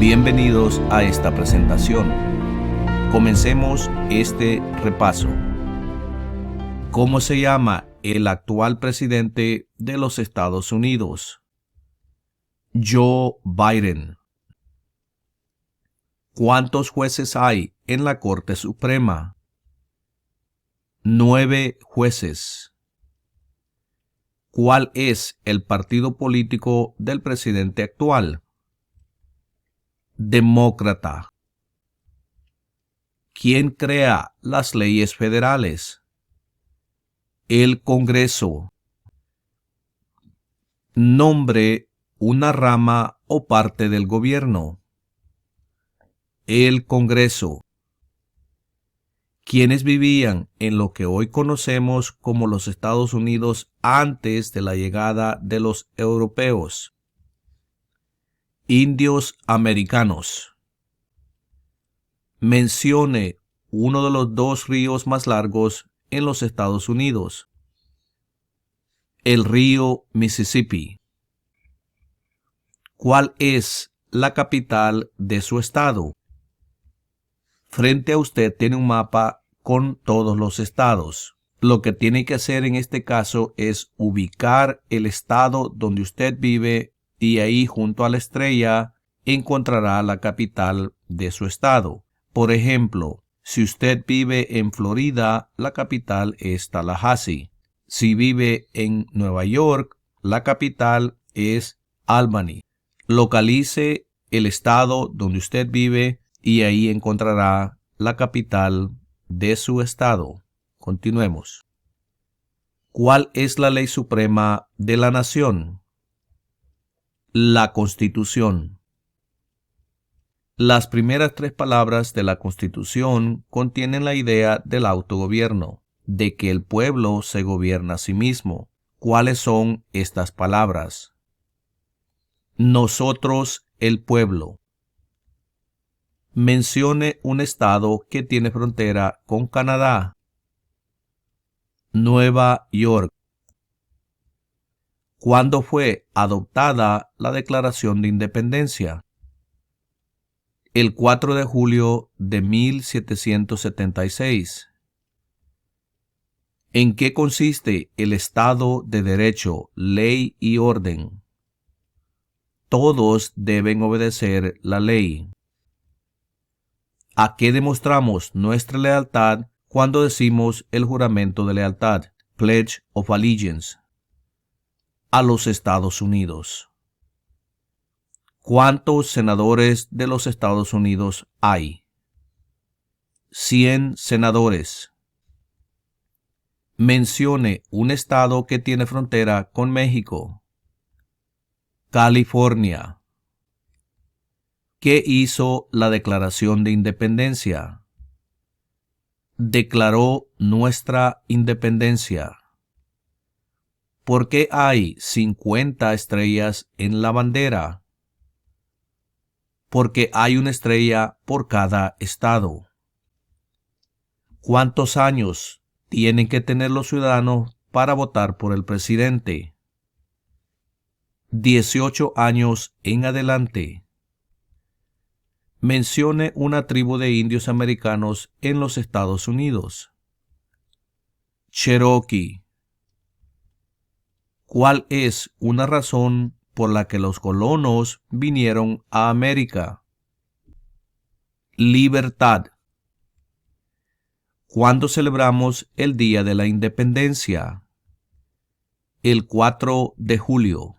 Bienvenidos a esta presentación. Comencemos este repaso. ¿Cómo se llama el actual presidente de los Estados Unidos? Joe Biden. ¿Cuántos jueces hay en la Corte Suprema? 9 jueces. ¿Cuál es el partido político del presidente actual? Demócrata. ¿Quién crea las leyes federales? El Congreso. Nombre una rama o parte del gobierno. El Congreso. ¿Quiénes vivían en lo que hoy conocemos como los Estados Unidos antes de la llegada de los europeos? Indios americanos. Mencione uno de los 2 ríos más largos en los Estados Unidos. El río Mississippi. ¿Cuál es la capital de su estado? Frente a usted tiene un mapa con todos los estados. Lo que tiene que hacer en este caso es ubicar el estado donde usted vive y ahí junto a la estrella encontrará la capital de su estado. Por ejemplo, si usted vive en Florida, la capital es Tallahassee. Si vive en Nueva York, la capital es Albany. Localice el estado donde usted vive y ahí encontrará la capital de su estado. Continuemos. ¿Cuál es la ley suprema de la nación? La Constitución. Las primeras 3 palabras de la Constitución contienen la idea del autogobierno, de que el pueblo se gobierna a sí mismo. ¿Cuáles son estas palabras? Nosotros, el pueblo. Mencione un estado que tiene frontera con Canadá. Nueva York. ¿Cuándo fue adoptada la Declaración de Independencia? El 4 de julio de 1776. ¿En qué consiste el Estado de Derecho, ley y orden? Todos deben obedecer la ley. ¿A qué demostramos nuestra lealtad cuando decimos el juramento de lealtad, Pledge of Allegiance? A los Estados Unidos. ¿Cuántos senadores de los Estados Unidos hay? 100 senadores. Mencione un estado que tiene frontera con México. California. ¿Qué hizo la Declaración de Independencia? Declaró nuestra independencia. ¿Por qué hay 50 estrellas en la bandera? Porque hay una estrella por cada estado. ¿Cuántos años tienen que tener los ciudadanos para votar por el presidente? 18 años en adelante. Mencione una tribu de indios americanos en los Estados Unidos. Cherokee. ¿Cuál es una razón por la que los colonos vinieron a América? Libertad. ¿Cuándo celebramos el Día de la Independencia? El 4 de julio.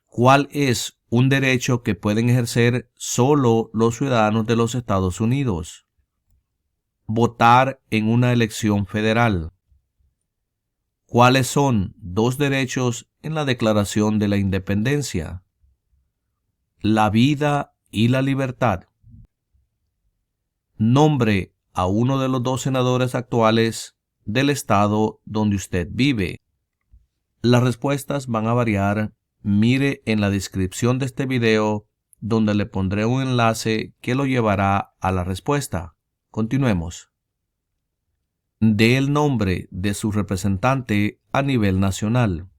¿Cuál es un derecho que pueden ejercer solo los ciudadanos de los Estados Unidos? Votar en una elección federal. ¿Cuáles son 2 derechos en la Declaración de la Independencia? La vida y la libertad. Nombre a uno de los 2 senadores actuales del estado donde usted vive. Las respuestas van a variar. Mire en la descripción de este video donde le pondré un enlace que lo llevará a la respuesta. Continuemos. Dé el nombre de su representante a nivel nacional.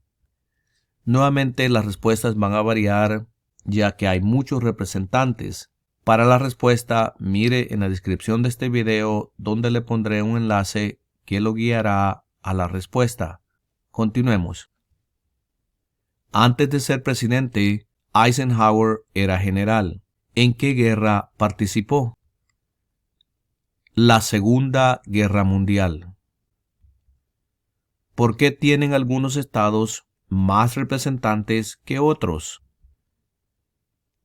Nuevamente las respuestas van a variar ya que hay muchos representantes. Para la respuesta, mire en la descripción de este video donde le pondré un enlace que lo guiará a la respuesta. Continuemos. Antes de ser presidente, Eisenhower era general. ¿En qué guerra participó? La Segunda Guerra Mundial. ¿Por qué tienen algunos estados más representantes que otros?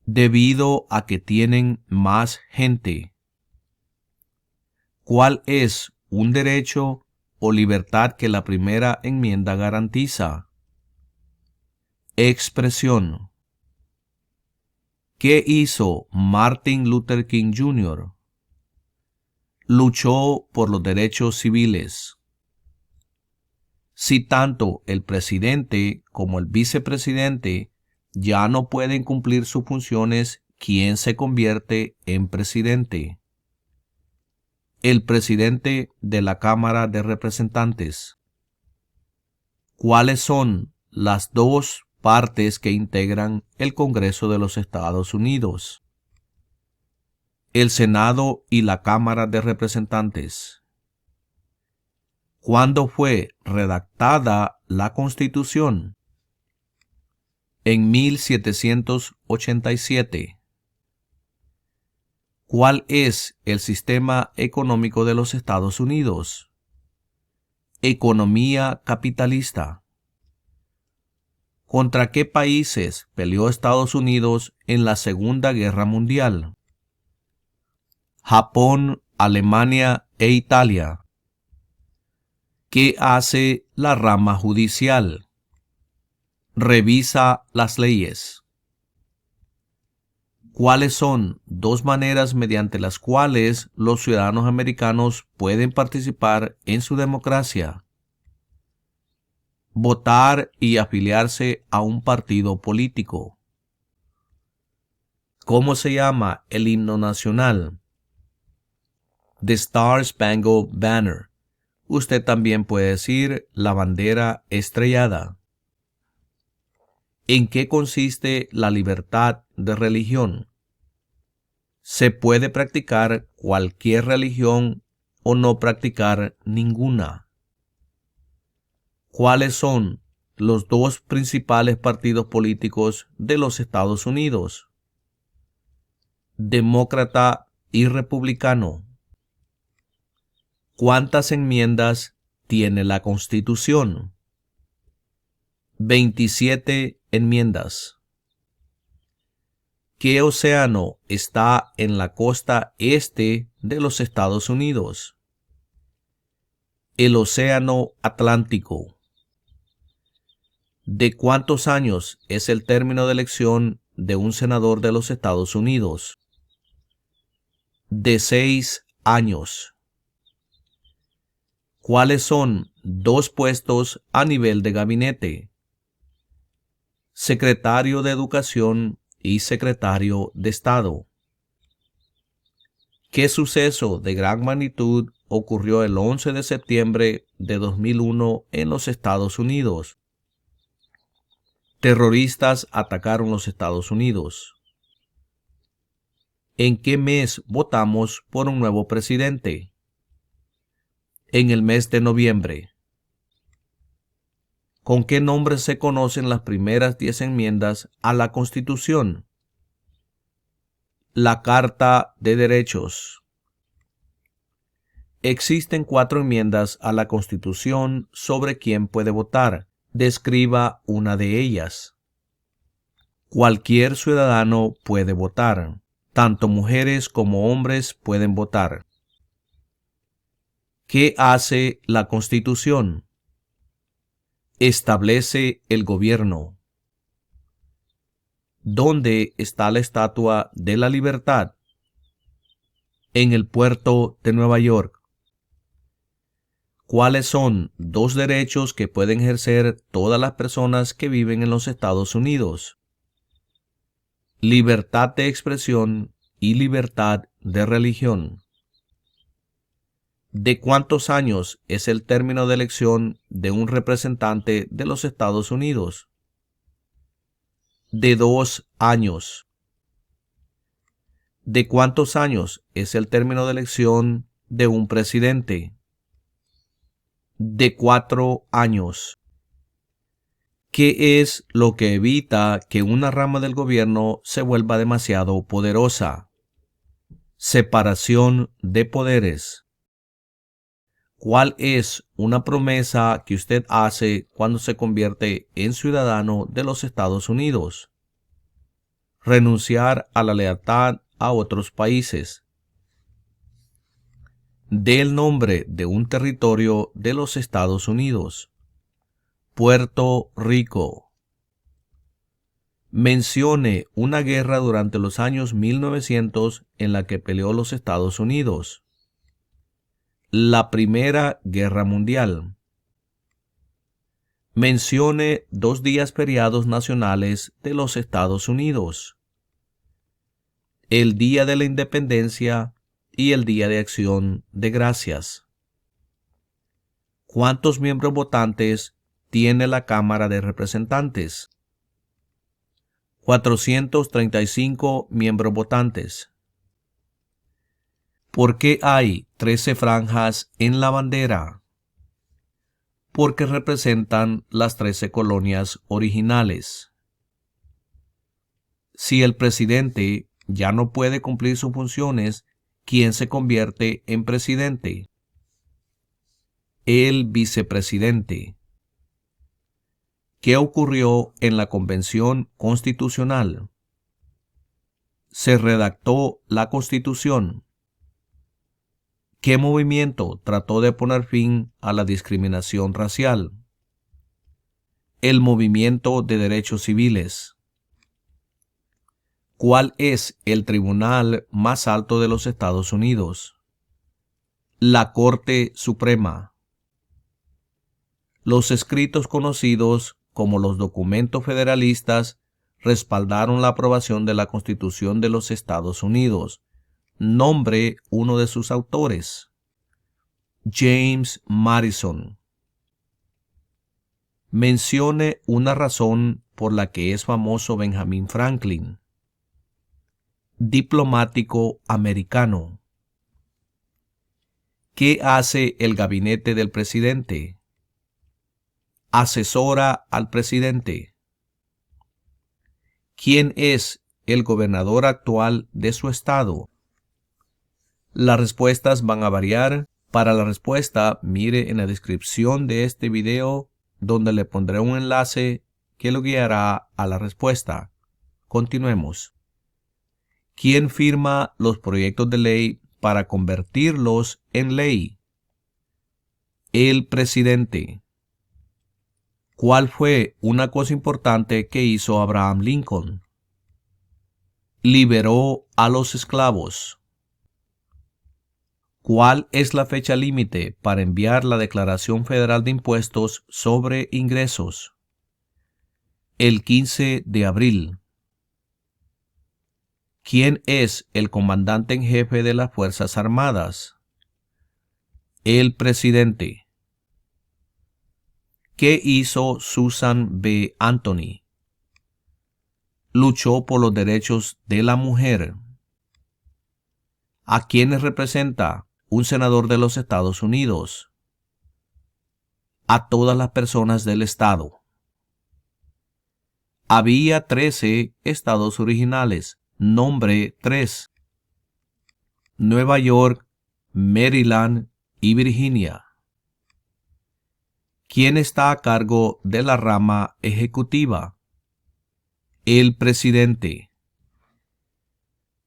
Debido a que tienen más gente. ¿Cuál es un derecho o libertad que la primera enmienda garantiza? Expresión. ¿Qué hizo Martin Luther King Jr.? Luchó por los derechos civiles. Si tanto el presidente como el vicepresidente ya no pueden cumplir sus funciones, ¿quién se convierte en presidente? El presidente de la Cámara de Representantes. ¿Cuáles son las dos partes que integran el Congreso de los Estados Unidos? El Senado y la Cámara de Representantes. ¿Cuándo fue redactada la Constitución? En 1787. ¿Cuál es el sistema económico de los Estados Unidos? Economía capitalista. ¿Contra qué países peleó Estados Unidos en la Segunda Guerra Mundial? Japón, Alemania e Italia. ¿Qué hace la rama judicial? Revisa las leyes. ¿Cuáles son dos maneras mediante las cuales los ciudadanos americanos pueden participar en su democracia? Votar y afiliarse a un partido político. ¿Cómo se llama el himno nacional? The Star Spangled Banner. Usted también puede decir la bandera estrellada. ¿En qué consiste la libertad de religión? Se puede practicar cualquier religión o no practicar ninguna. ¿Cuáles son los dos principales partidos políticos de los Estados Unidos? Demócrata y republicano. ¿Cuántas enmiendas tiene la Constitución? 27 enmiendas. ¿Qué océano está en la costa este de los Estados Unidos? El Océano Atlántico. ¿De cuántos años es el término de elección de un senador de los Estados Unidos? De 6 años. ¿Cuáles son dos puestos a nivel de gabinete? Secretario de Educación y Secretario de Estado. ¿Qué suceso de gran magnitud ocurrió el 11 de septiembre de 2001 en los Estados Unidos? Terroristas atacaron los Estados Unidos. ¿En qué mes votamos por un nuevo presidente? En el mes de noviembre. ¿Con qué nombre se conocen las primeras 10 enmiendas a la Constitución? La Carta de Derechos. Existen 4 enmiendas a la Constitución sobre quién puede votar. Describa una de ellas. Cualquier ciudadano puede votar. Tanto mujeres como hombres pueden votar. ¿Qué hace la Constitución? Establece el gobierno. ¿Dónde está la Estatua de la Libertad? En el puerto de Nueva York. ¿Cuáles son 2 derechos que pueden ejercer todas las personas que viven en los Estados Unidos? Libertad de expresión y libertad de religión. ¿De cuántos años es el término de elección de un representante de los Estados Unidos? de 2 años. ¿De cuántos años es el término de elección de un presidente? De 4 años. ¿Qué es lo que evita que una rama del gobierno se vuelva demasiado poderosa? Separación de poderes. ¿Cuál es una promesa que usted hace cuando se convierte en ciudadano de los Estados Unidos? Renunciar a la lealtad a otros países. Dé el nombre de un territorio de los Estados Unidos. Puerto Rico. Mencione una guerra durante los años 1900 en la que peleó los Estados Unidos. La Primera Guerra Mundial. Mencione 2 días feriados nacionales de los Estados Unidos. El Día de la Independencia y el Día de Acción de Gracias. ¿Cuántos miembros votantes tiene la Cámara de Representantes? 435 miembros votantes. ¿Por qué hay 13 franjas en la bandera? Porque representan las 13 colonias originales. Si el presidente ya no puede cumplir sus funciones, ¿quién se convierte en presidente? El vicepresidente. ¿Qué ocurrió en la Convención Constitucional? Se redactó la Constitución. ¿Qué movimiento trató de poner fin a la discriminación racial? El Movimiento de Derechos Civiles. ¿Cuál es el tribunal más alto de los Estados Unidos? La Corte Suprema. Los escritos conocidos como los documentos federalistas respaldaron la aprobación de la Constitución de los Estados Unidos. Nombre uno de sus autores. James Madison. Mencione una razón por la que es famoso Benjamin Franklin. Diplomático americano. ¿Qué hace el gabinete del presidente? Asesora al presidente. ¿Quién es el gobernador actual de su estado? Las respuestas van a variar. Para la respuesta, mire en la descripción de este video, donde le pondré un enlace que lo guiará a la respuesta. Continuemos. ¿Quién firma los proyectos de ley para convertirlos en ley? El presidente. ¿Cuál fue una cosa importante que hizo Abraham Lincoln? Liberó a los esclavos. ¿Cuál es la fecha límite para enviar la Declaración Federal de Impuestos sobre Ingresos? El 15 de abril. ¿Quién es el comandante en jefe de las Fuerzas Armadas? El presidente. ¿Qué hizo Susan B. Anthony? Luchó por los derechos de la mujer. ¿A quiénes representa un senador de los Estados Unidos? A todas las personas del estado. Había 13 estados originales. Nombre 3. Nueva York, Maryland y Virginia. ¿Quién está a cargo de la rama ejecutiva? El presidente.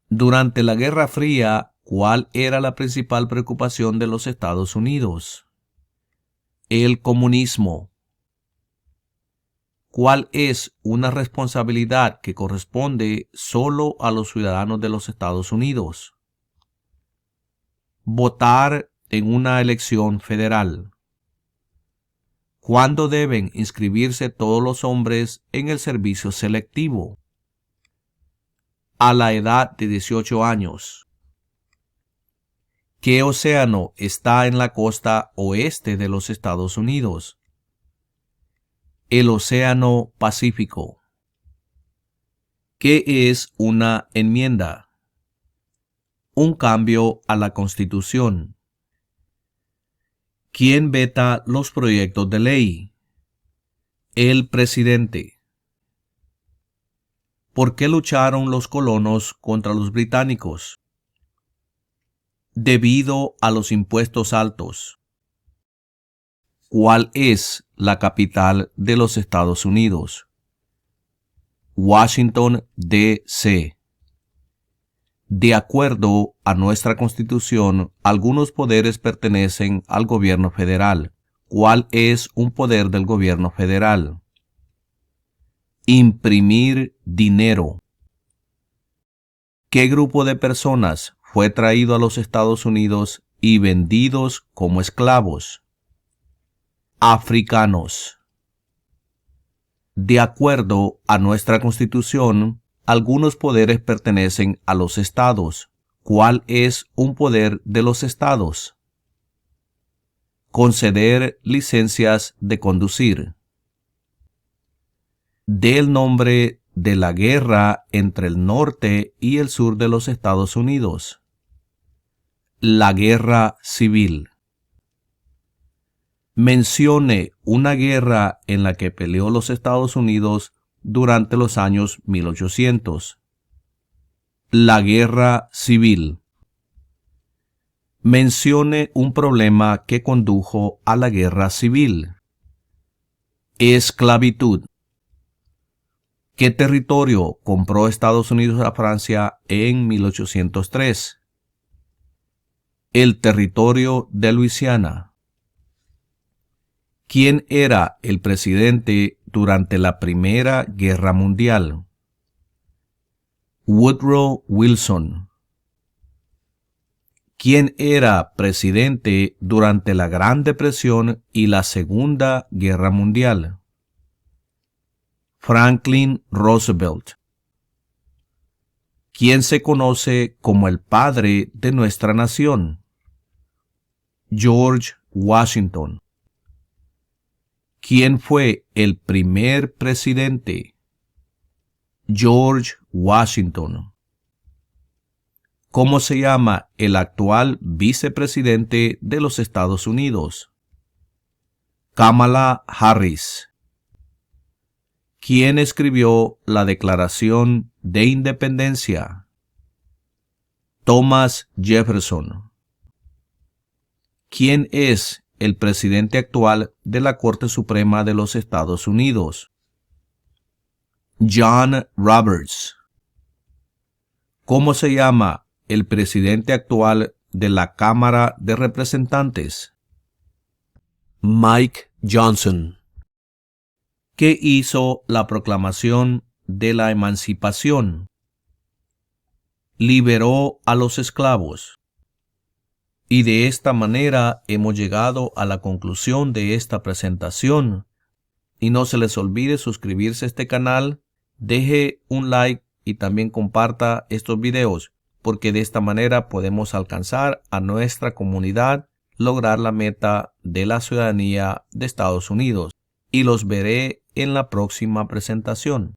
Durante la Guerra Fría, ¿cuál era la principal preocupación de los Estados Unidos? El comunismo. ¿Cuál es una responsabilidad que corresponde solo a los ciudadanos de los Estados Unidos? Votar en una elección federal. ¿Cuándo deben inscribirse todos los hombres en el servicio selectivo? A la edad de 18 años. ¿Qué océano está en la costa oeste de los Estados Unidos? El Océano Pacífico. ¿Qué es una enmienda? Un cambio a la Constitución. ¿Quién veta los proyectos de ley? El presidente. ¿Por qué lucharon los colonos contra los británicos? Debido a los impuestos altos. ¿Cuál es la capital de los Estados Unidos? Washington, D.C. De acuerdo a nuestra Constitución, algunos poderes pertenecen al gobierno federal. ¿Cuál es un poder del gobierno federal? Imprimir dinero. ¿Qué grupo de personas fue traído a los Estados Unidos y vendidos como esclavos? Africanos. De acuerdo a nuestra Constitución, algunos poderes pertenecen a los estados. ¿Cuál es un poder de los estados? Conceder licencias de conducir. Del nombre de la guerra entre el norte y el sur de los Estados Unidos. La Guerra Civil. Mencione una guerra en la que peleó los Estados Unidos durante los años 1800. La Guerra Civil. Mencione un problema que condujo a la Guerra Civil. Esclavitud. ¿Qué territorio compró Estados Unidos a Francia en 1803? El territorio de Luisiana. ¿Quién era el presidente durante la Primera Guerra Mundial? Woodrow Wilson. ¿Quién era presidente durante la Gran Depresión y la Segunda Guerra Mundial? Franklin Roosevelt. ¿Quién se conoce como el padre de nuestra nación? George Washington. ¿Quién fue el primer presidente? George Washington. ¿Cómo se llama el actual vicepresidente de los Estados Unidos? Kamala Harris. ¿Quién escribió la Declaración de Independencia? Thomas Jefferson. ¿Quién es el presidente actual de la Corte Suprema de los Estados Unidos? John Roberts. ¿Cómo se llama el presidente actual de la Cámara de Representantes? Mike Johnson. ¿Qué hizo la Proclamación de la Emancipación? Liberó a los esclavos. Y de esta manera hemos llegado a la conclusión de esta presentación. Y no se les olvide suscribirse a este canal, deje un like y también comparta estos videos, porque de esta manera podemos alcanzar a nuestra comunidad, lograr la meta de la ciudadanía de Estados Unidos. Y los veré en la próxima presentación.